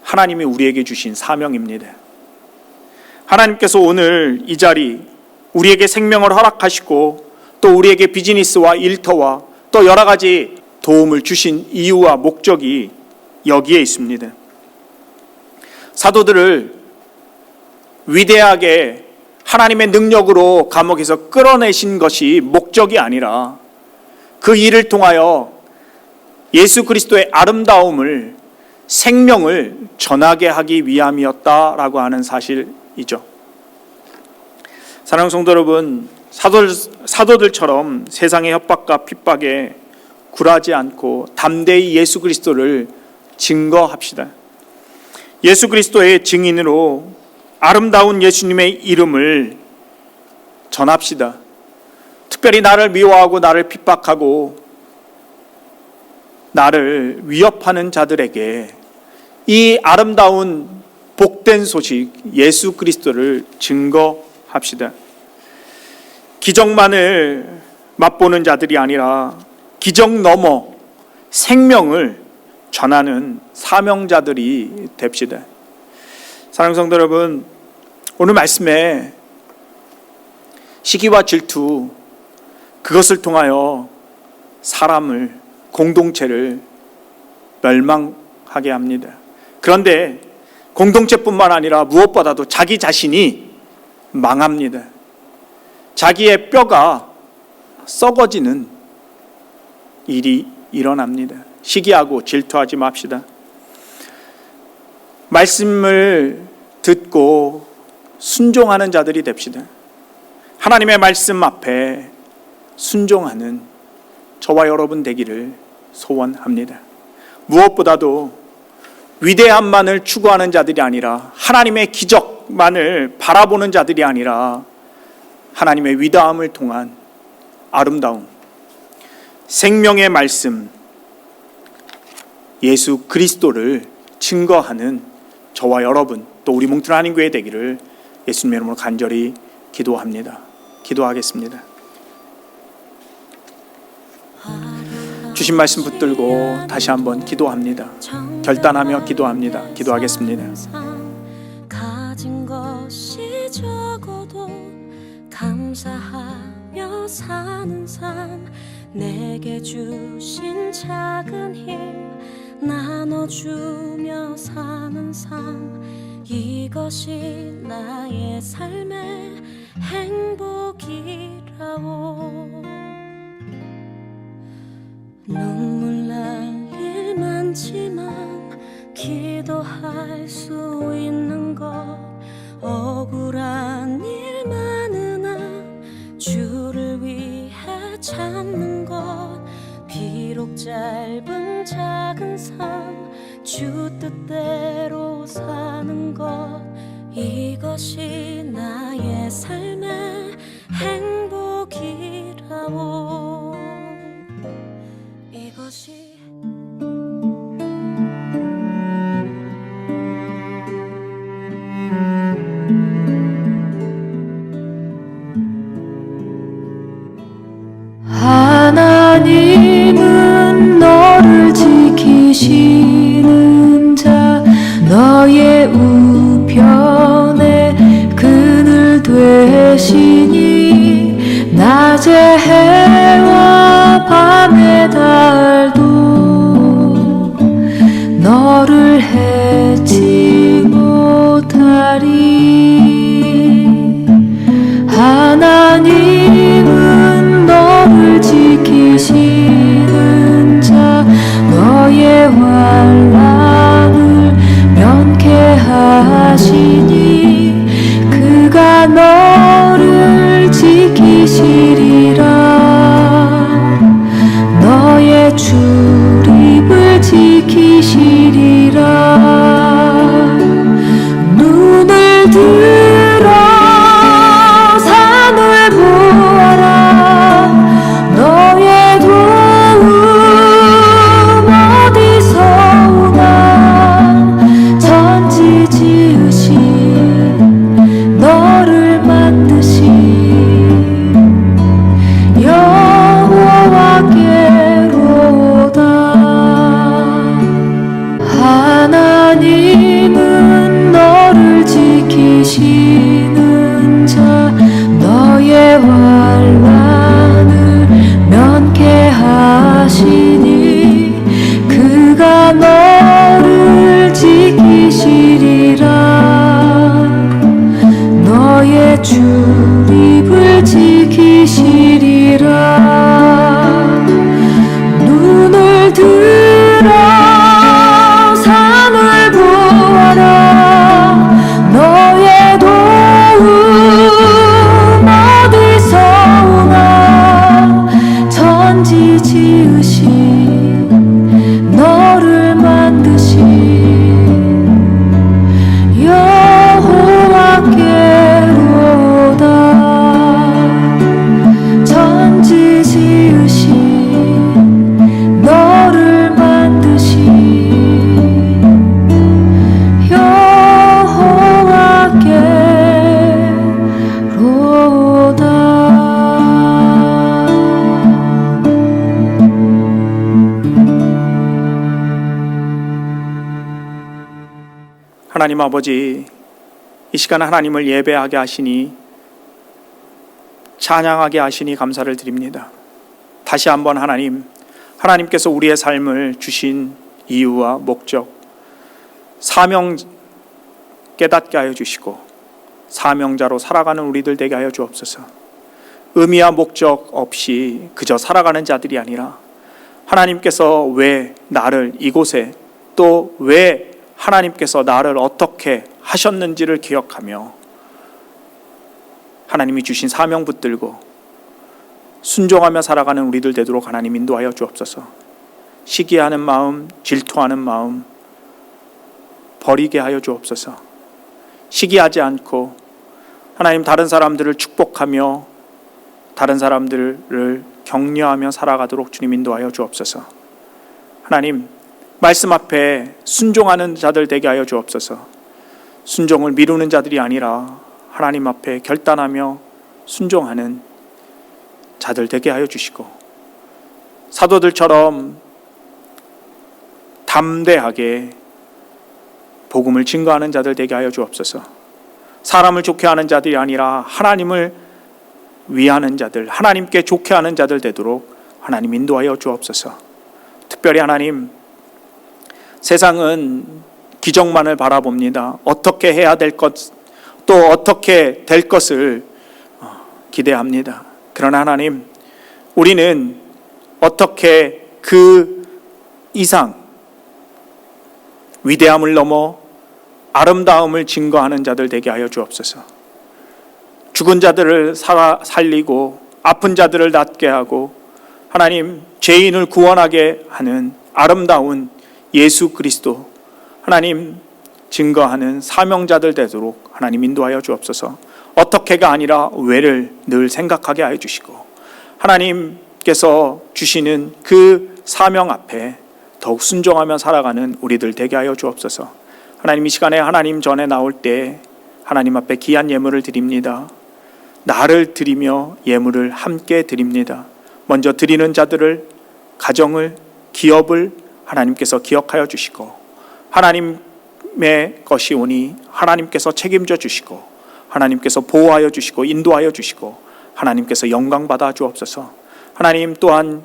하나님이 우리에게 주신 사명입니다. 하나님께서 오늘 이 자리 우리에게 생명을 허락하시고 또 우리에게 비즈니스와 일터와 또 여러 가지 도움을 주신 이유와 목적이 여기에 있습니다. 사도들을 위대하게 하나님의 능력으로 감옥에서 끌어내신 것이 목적이 아니라 그 일을 통하여 예수 그리스도의 아름다움을, 생명을 전하게 하기 위함이었다라고 하는 사실이죠. 사랑하는 성도 여러분, 사도들처럼 세상의 협박과 핍박에 굴하지 않고 담대히 예수 그리스도를 증거합시다. 예수 그리스도의 증인으로 아름다운 예수님의 이름을 전합시다. 특별히 나를 미워하고 나를 핍박하고 나를 위협하는 자들에게 이 아름다운 복된 소식 예수 그리스도를 증거합시다. 기적만을 맛보는 자들이 아니라 기적 넘어 생명을 전하는 사명자들이 됩시다. 사랑하는 성도 여러분, 오늘 말씀에 시기와 질투, 그것을 통하여 사람을, 공동체를 멸망하게 합니다. 그런데 공동체뿐만 아니라 무엇보다도 자기 자신이 망합니다. 자기의 뼈가 썩어지는 일이 일어납니다. 시기하고 질투하지 맙시다. 말씀을 듣고 순종하는 자들이 됩시다. 하나님의 말씀 앞에 순종하는 저와 여러분 되기를 소원합니다. 무엇보다도 위대함만을 추구하는 자들이 아니라, 하나님의 기적만을 바라보는 자들이 아니라 하나님의 위대함을 통한 아름다움, 생명의 말씀, 예수 그리스도를 증거하는 저와 여러분, 또 우리 몽트란 한인교회 되기를 예수님의 이름으로 간절히 기도합니다. 기도하겠습니다. 주신 말씀 붙들고 다시 한번 기도합니다. 결단하며 기도합니다. 기도하겠습니다. 가진 것이 적어도 감사하며 사는 삶, 내게 주신 작은 힘 나눠주며 사는 삶, 이것이 나의 삶의 행복이라오. 눈물 날 일 많지만 기도할 수 있는 것, 억울한 일 많으나 주를 위해 참는 것, 비록 짧은 작은 삶 주 뜻대로 사는 것, 이것이 나의 삶의 행복이라오. 이것이 하나님은 너를 지키시는 자, 너의 우편에 그늘 되 해치 못하리. 하나님은 너를 지키시는 자, 너의 환난을 면케하시니 그가 너를 지키시리라. 너의 출입을 지키시리라. 눈을 들어 산을 보아라. 너의 도움 어디서 오나. 천지 지으신 너를 만드신 여호와께로다. 하나님은 너를 지키시는 자, 너의 환난을 면케하시니 그가 너를 지키시리라. 너의 출입을 지키시리라. 눈을 들어 산을 보아라. 너의 도움 어디서 오나. 천지 지으신 너를 만드신 여호와께로다. 천지 지으신 너를 만드신 여호와께로다. 하나님 아버지, 이 시간 하나님을 예배하게 하시니, 찬양하게 하시니 감사를 드립니다. 다시 한번 하나님께서 우리의 삶을 주신 이유와 목적, 사명 깨닫게 하여 주시고 사명자로 살아가는 우리들 되게 하여 주옵소서. 의미와 목적 없이 그저 살아가는 자들이 아니라 하나님께서 왜 나를 이곳에, 또 왜 하나님께서 나를 어떻게 하셨는지를 기억하며 하나님이 주신 사명 붙들고 순종하며 살아가는 우리들 되도록 하나님 인도하여 주옵소서. 시기하는 마음, 질투하는 마음 버리게 하여 주옵소서. 시기하지 않고 하나님 다른 사람들을 축복하며 다른 사람들을 격려하며 살아가도록 주님 인도하여 주옵소서. 하나님 말씀 앞에 순종하는 자들 되게 하여 주옵소서. 순종을 미루는 자들이 아니라 하나님 앞에 결단하며 순종하는 자들 되게 하여 주시고, 사도들처럼 담대하게 복음을 증거하는 자들 되게 하여 주옵소서. 사람을 좋게 하는 자들이 아니라 하나님을 위하는 자들, 하나님께 좋게 하는 자들 되도록 하나님 인도하여 주옵소서. 특별히 하나님, 세상은 기적만을 바라봅니다. 어떻게 해야 될 것, 또 어떻게 될 것을 기대합니다. 그러나 하나님, 우리는 어떻게 그 이상 위대함을 넘어 아름다움을 증거하는 자들 되게 하여 주옵소서. 죽은 자들을 살리고 아픈 자들을 낫게 하고 하나님 죄인을 구원하게 하는 아름다운 예수 그리스도 하나님 증거하는 사명자들 되도록 하나님 인도하여 주옵소서. 어떻게가 아니라 왜를 늘 생각하게 하여 주시고 하나님께서 주시는 그 사명 앞에 더욱 순종하며 살아가는 우리들 되게 하여 주옵소서. 하나님 이 시간에 하나님 전에 나올 때 하나님 앞에 귀한 예물을 드립니다. 나를 드리며 예물을 함께 드립니다. 먼저 드리는 자들을, 가정을, 기업을 하나님께서 기억하여 주시고 하나님의 것이 오니 하나님께서 책임져 주시고 하나님께서 보호하여 주시고 인도하여 주시고 하나님께서 영광 받아 주옵소서. 하나님 또한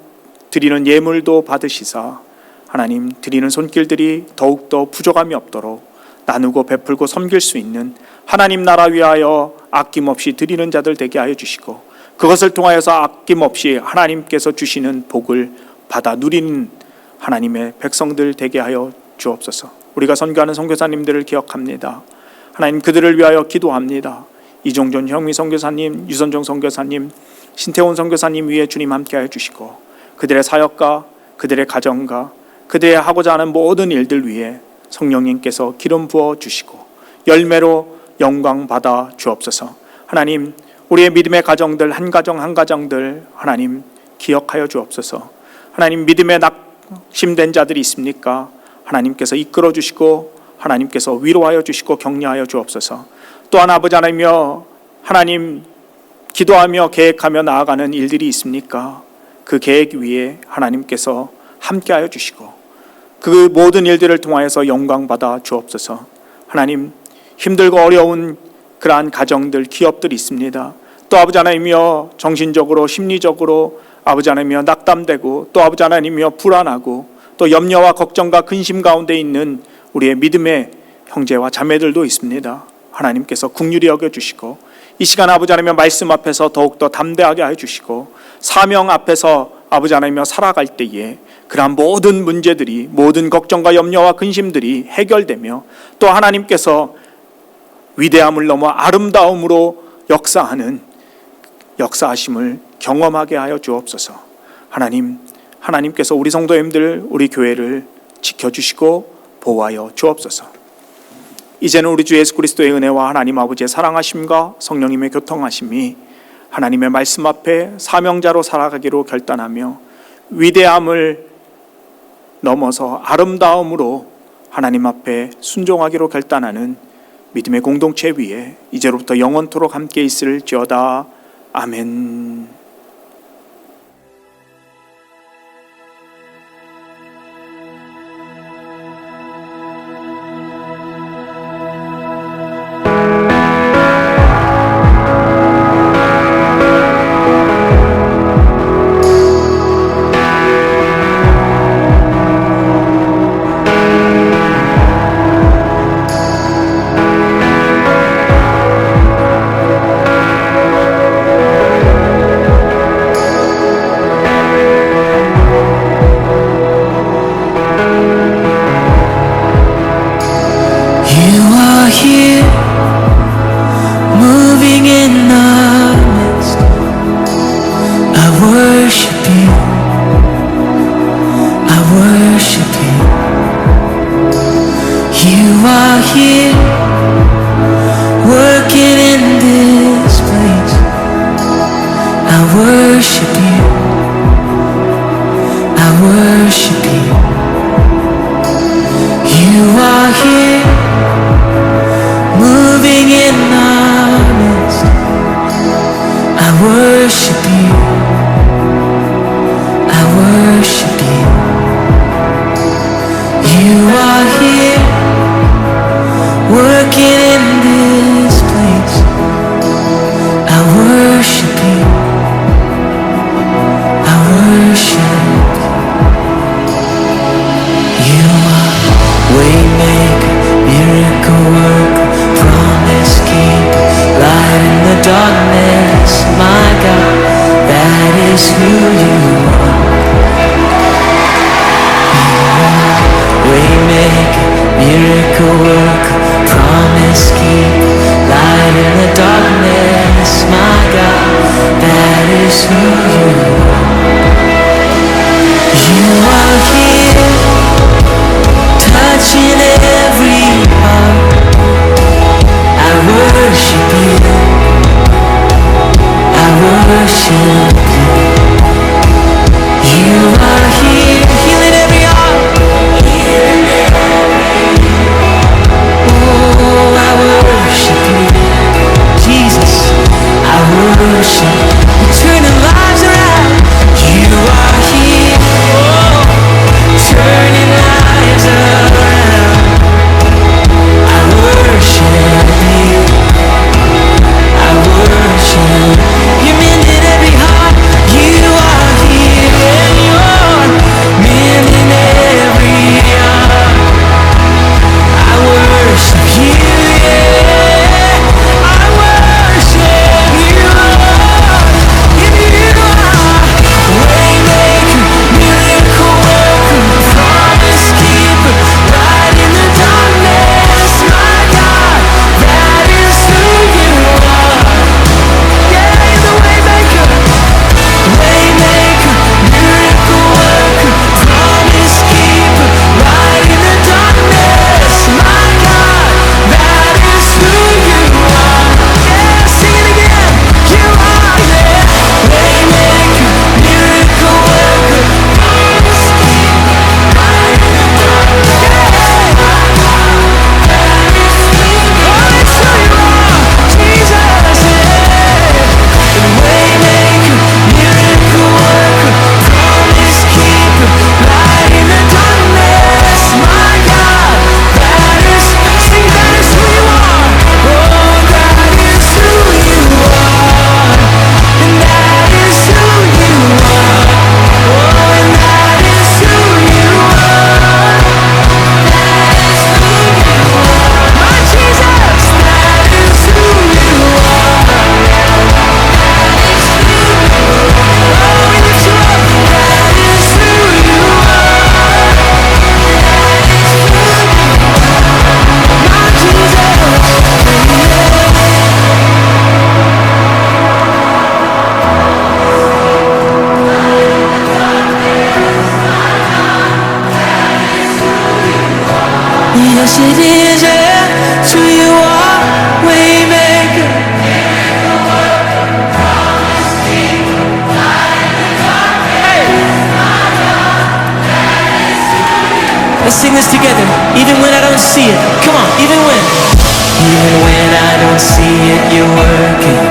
드리는 예물도 받으시사 하나님 드리는 손길들이 더욱더 부족함이 없도록 나누고 베풀고 섬길 수 있는 하나님 나라 위하여 아낌없이 드리는 자들 되게 하여 주시고, 그것을 통하여서 아낌없이 하나님께서 주시는 복을 받아 누리는 하나님의 백성들 되게 하여 주옵소서. 우리가 선교하는 선교사님들을 기억합니다. 하나님 그들을 위하여 기도합니다. 이종전 형미 선교사님, 유선종 선교사님, 신태원 선교사님 위에 주님 함께하여 주시고, 그들의 사역과 그들의 가정과 그들의 하고자 하는 모든 일들 위에 성령님께서 기름 부어 주시고 열매로 영광 받아 주옵소서. 하나님 우리의 믿음의 가정들 한 가정 한 가정들 하나님 기억하여 주옵소서. 하나님 믿음에 낙심된 자들이 있습니까? 하나님께서 이끌어 주시고 하나님께서 위로하여 주시고 격려하여 주옵소서. 또한 아버지 하나님 기도하며 계획하며 나아가는 일들이 있습니까? 그 계획 위에 하나님께서 함께하여 주시고 그 모든 일들을 통하여서 영광 받아 주옵소서. 하나님 힘들고 어려운 그러한 가정들 기업들이 있습니다. 또 아버지 하나님이여 정신적으로 심리적으로 아버지 하나님이여 낙담되고 또 아버지 하나님이여 불안하고 또 염려와 걱정과 근심 가운데 있는 우리의 믿음의 형제와 자매들도 있습니다. 하나님께서 긍휼히 여겨주시고 이 시간 아버지 하나님의 말씀 앞에서 더욱더 담대하게 해주시고 사명 앞에서 아버지 하나님이여 살아갈 때에 그러한 모든 문제들이 모든 걱정과 염려와 근심들이 해결되며 또 하나님께서 위대함을 넘어 아름다움으로 역사하심을 경험하게 하여 주옵소서. 하나님께서 우리 성도님들 우리 교회를 지켜주시고 보호하여 주옵소서. 이제는 우리 주 예수 그리스도의 은혜와 하나님 아버지의 사랑하심과 성령님의 교통하심이 하나님의 말씀 앞에 사명자로 살아가기로 결단하며 위대함을 넘어서 아름다움으로 하나님 앞에 순종하기로 결단하는 믿음의 공동체 위에 이제로부터 영원토록 함께 있을지어다. 아멘. Yes, it is, yeah. It's who you are, Waymaker. Let's sing this together. Even when I don't see it. Come on, even when. Even when I don't see it, you're working.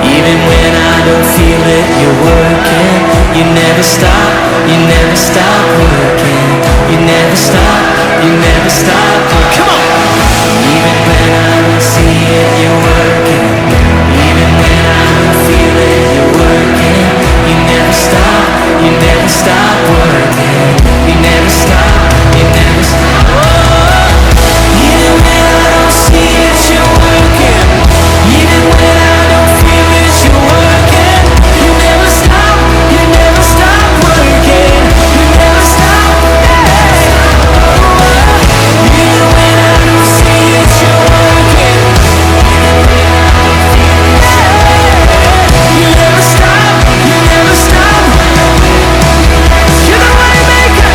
Even when I don't feel it, you're working. You never stop working. You never stop working. Come on. Even when I don't see it, you're working. Even when I don't feel it, you're working. You never stop working. You never stop. Oh, even when I don't see it, you're working. Even when I don't feel it, you're working. You never stop working. You never stop. Even when I don't see it, you're working. You never stop. You're the Waymaker.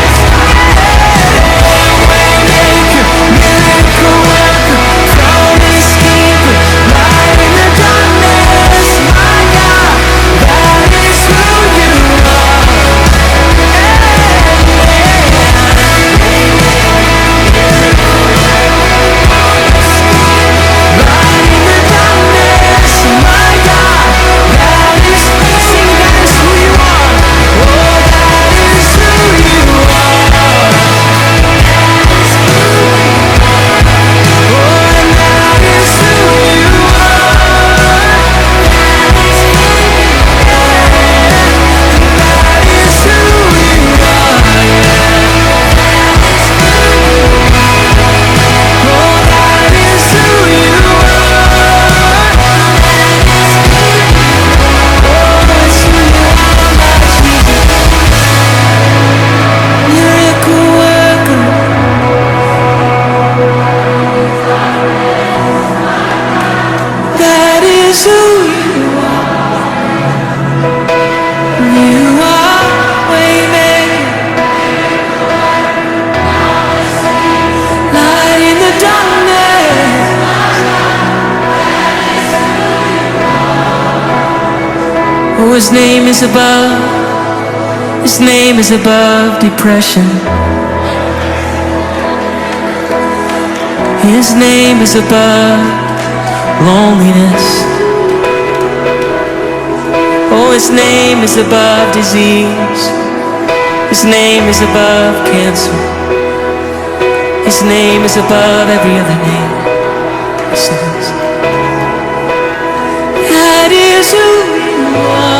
Miracle worker, promise keeper, light in the darkness, my God, that is who you are. Light in the darkness, my God, that is, sing, that is who you are. Oh, that is who you are. That is who you are. You are Waymaker, light in the darkness. Oh, his name is above. His name is above depression. His name is above loneliness. Oh, his name is above disease. His name is above cancer. His name is above every other name. That is who you are.